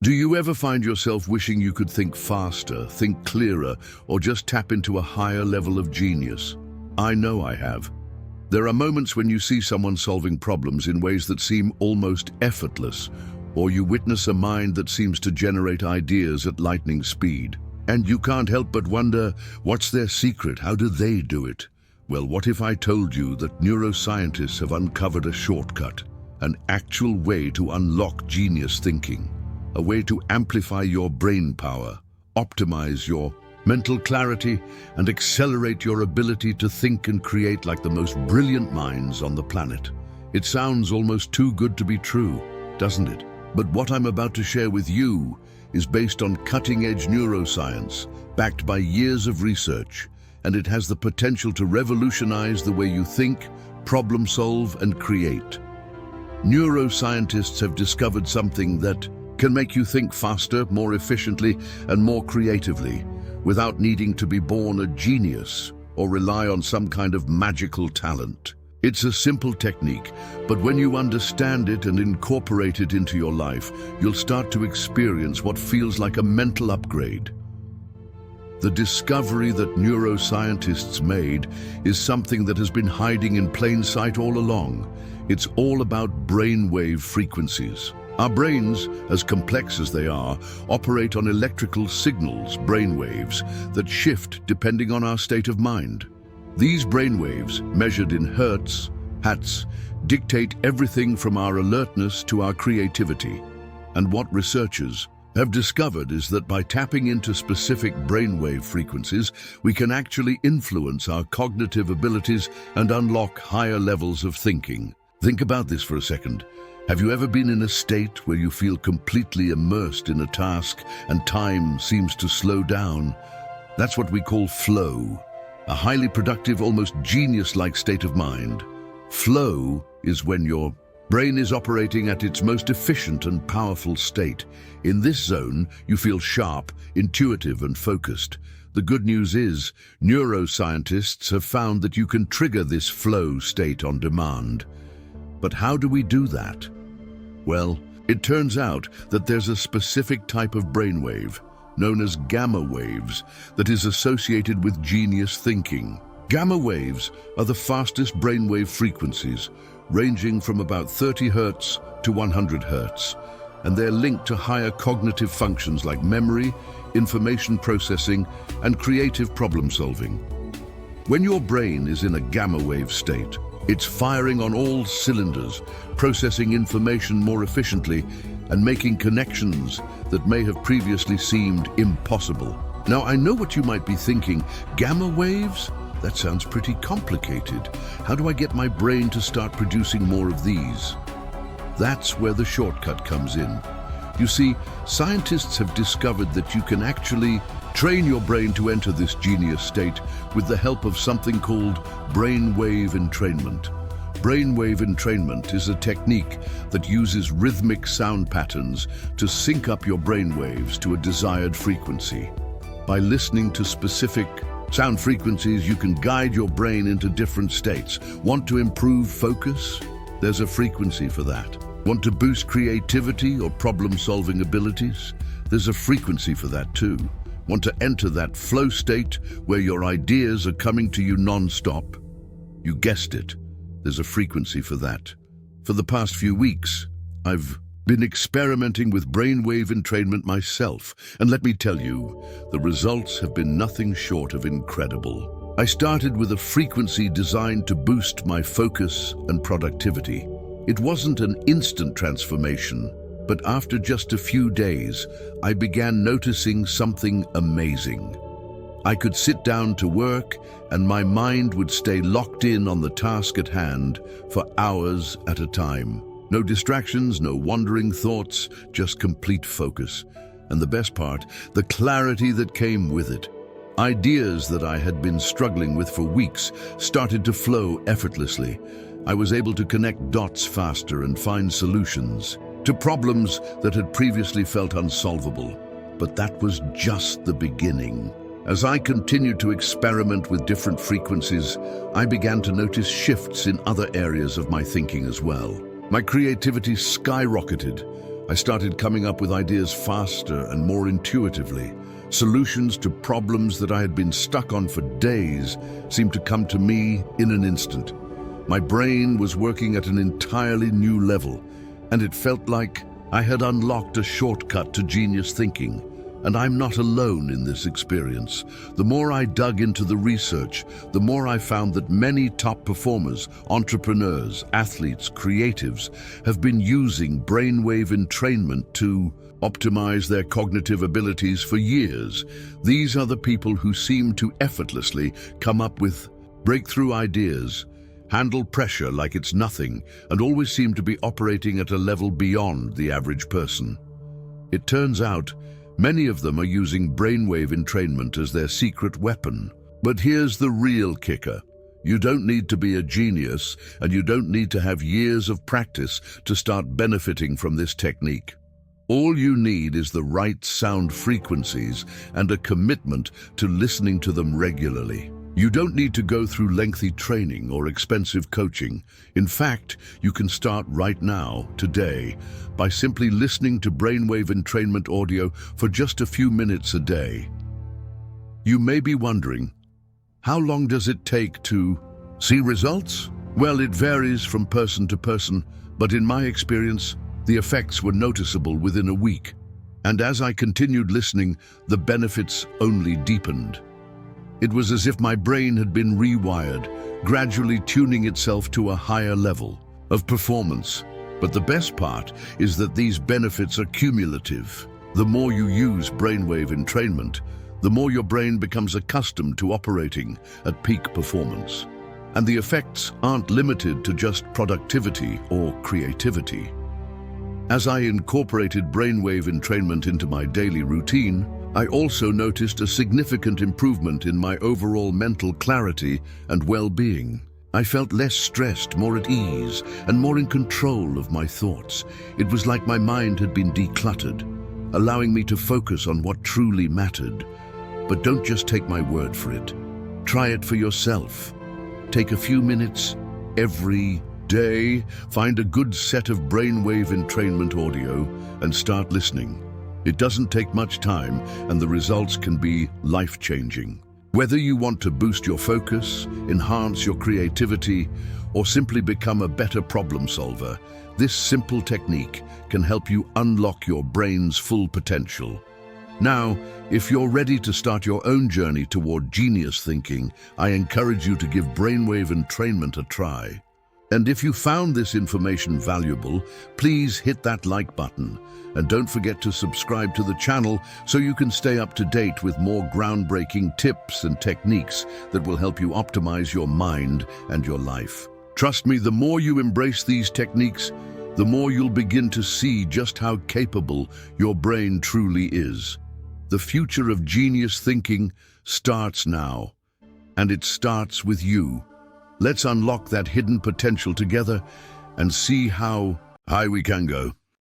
Do you ever find yourself wishing you could think faster, think clearer, or just tap into a higher level of genius? I know I have. There are moments when you see someone solving problems in ways that seem almost effortless, or you witness a mind that seems to generate ideas at lightning speed. And you can't help but wonder, what's their secret? How do they do it? Well, what if I told you that neuroscientists have uncovered a shortcut, an actual way to unlock genius thinking, a way to amplify your brain power, optimize your mental clarity, and accelerate your ability to think and create like the most brilliant minds on the planet. It sounds almost too good to be true, doesn't it? But what I'm about to share with you is based on cutting-edge neuroscience, backed by years of research, and it has the potential to revolutionize the way you think, problem solve, and create. Neuroscientists have discovered something that can make you think faster, more efficiently, and more creatively, without needing to be born a genius or rely on some kind of magical talent. It's a simple technique, but when you understand it and incorporate it into your life, you'll start to experience what feels like a mental upgrade. The discovery that neuroscientists made is something that has been hiding in plain sight all along. It's all about brainwave frequencies. Our brains, as complex as they are, operate on electrical signals, brainwaves, that shift depending on our state of mind. These brainwaves, measured in hertz, dictate everything from our alertness to our creativity. And what researchers have discovered is that by tapping into specific brainwave frequencies, we can actually influence our cognitive abilities and unlock higher levels of thinking. Think about this for a second. Have you ever been in a state where you feel completely immersed in a task and time seems to slow down? That's what we call flow, a highly productive, almost genius-like state of mind. Flow is when your brain is operating at its most efficient and powerful state. In this zone, you feel sharp, intuitive, and focused. The good news is, neuroscientists have found that you can trigger this flow state on demand. But how do we do that? Well, it turns out that there's a specific type of brainwave, known as gamma waves, that is associated with genius thinking. Gamma waves are the fastest brainwave frequencies, ranging from about 30 Hz to 100 Hz, and they're linked to higher cognitive functions like memory, information processing, and creative problem solving. When your brain is in a gamma wave state, it's firing on all cylinders, processing information more efficiently and making connections that may have previously seemed impossible. Now, I know what you might be thinking. Gamma waves? That sounds pretty complicated. How do I get my brain to start producing more of these? That's where the shortcut comes in. You see, scientists have discovered that you can actually train your brain to enter this genius state with the help of something called brainwave entrainment. Brainwave entrainment is a technique that uses rhythmic sound patterns to sync up your brainwaves to a desired frequency. By listening to specific sound frequencies, you can guide your brain into different states. Want to improve focus? There's a frequency for that. Want to boost creativity or problem-solving abilities? There's a frequency for that too. Want to enter that flow state where your ideas are coming to you non-stop? You guessed it. There's a frequency for that. For the past few weeks, I've been experimenting with brainwave entrainment myself, and let me tell you, the results have been nothing short of incredible. I started with a frequency designed to boost my focus and productivity. It wasn't an instant transformation, but after just a few days, I began noticing something amazing. I could sit down to work, and my mind would stay locked in on the task at hand for hours at a time. No distractions, no wandering thoughts, just complete focus. And the best part, the clarity that came with it. Ideas that I had been struggling with for weeks started to flow effortlessly. I was able to connect dots faster and find solutions to problems that had previously felt unsolvable. But that was just the beginning. As I continued to experiment with different frequencies, I began to notice shifts in other areas of my thinking as well. My creativity skyrocketed. I started coming up with ideas faster and more intuitively. Solutions to problems that I had been stuck on for days seemed to come to me in an instant. My brain was working at an entirely new level, and it felt like I had unlocked a shortcut to genius thinking. And I'm not alone in this experience. The more I dug into the research, the more I found that many top performers, entrepreneurs, athletes, creatives have been using brainwave entrainment to optimize their cognitive abilities for years. These are the people who seem to effortlessly come up with breakthrough ideas, handle pressure like it's nothing, and always seem to be operating at a level beyond the average person. It turns out, many of them are using brainwave entrainment as their secret weapon. But here's the real kicker. You don't need to be a genius, and you don't need to have years of practice to start benefiting from this technique. All you need is the right sound frequencies and a commitment to listening to them regularly. You don't need to go through lengthy training or expensive coaching. In fact, you can start right now, today, by simply listening to brainwave entrainment audio for just a few minutes a day. You may be wondering, how long does it take to see results? Well, it varies from person to person, but in my experience, the effects were noticeable within a week. And as I continued listening, the benefits only deepened. It was as if my brain had been rewired, gradually tuning itself to a higher level of performance. But the best part is that these benefits are cumulative. The more you use brainwave entrainment, the more your brain becomes accustomed to operating at peak performance. And the effects aren't limited to just productivity or creativity. As I incorporated brainwave entrainment into my daily routine, I also noticed a significant improvement in my overall mental clarity and well-being. I felt less stressed, more at ease, and more in control of my thoughts. It was like my mind had been decluttered, allowing me to focus on what truly mattered. But don't just take my word for it. Try it for yourself. Take a few minutes every day, find a good set of brainwave entrainment audio, and start listening. It doesn't take much time, and the results can be life-changing. Whether you want to boost your focus, enhance your creativity, or simply become a better problem solver, this simple technique can help you unlock your brain's full potential. Now, if you're ready to start your own journey toward genius thinking, I encourage you to give brainwave entrainment a try. And if you found this information valuable, please hit that like button. And don't forget to subscribe to the channel so you can stay up to date with more groundbreaking tips and techniques that will help you optimize your mind and your life. Trust me, the more you embrace these techniques, the more you'll begin to see just how capable your brain truly is. The future of genius thinking starts now, and it starts with you. Let's unlock that hidden potential together and see how high we can go.